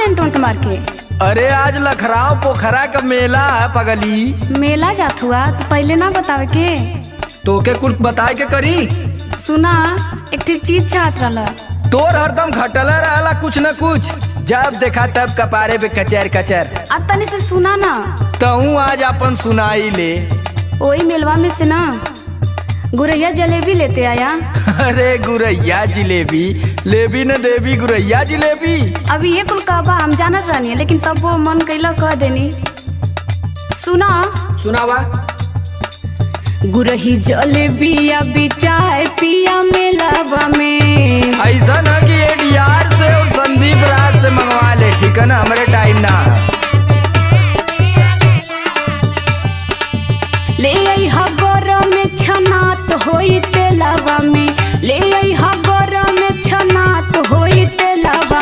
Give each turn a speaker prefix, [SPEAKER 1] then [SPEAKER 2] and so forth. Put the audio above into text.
[SPEAKER 1] Scent उंट मार के?
[SPEAKER 2] अरे आज लखराव पोखरा का मेला है पगली।
[SPEAKER 1] मेला जात हुआ तो पहले ना बतावे के?
[SPEAKER 2] तोके कुछ बताए के करी?
[SPEAKER 1] सुना, एक ठे चीज चाहत रहला।
[SPEAKER 2] तोर हरदम घटला रहला कुछ न कुछ, जब देखा तब कपारे पे कचर कचर।
[SPEAKER 1] अब तनी से सुना ना।
[SPEAKER 2] तहू आज अपन सुनाई ले।
[SPEAKER 1] वही मेलवा में से ना गुरैया जलेबी लेते आया।
[SPEAKER 2] अरे गुरैया जिलेबी लेबी न देवी, गुरैया जिलेबी।
[SPEAKER 1] अभी ये कुल कहबा हम जानत रहनी है, लेकिन तब वो मन कैला कह देनी। सुना
[SPEAKER 2] सुनावा।
[SPEAKER 1] गुरही जलेबी अभी चाय पिया मेलावा में।
[SPEAKER 2] ऐसा न कि एडीआर से और संदीप राज से मंगवा ले, ठीक है ना? हमारे टाइम ना।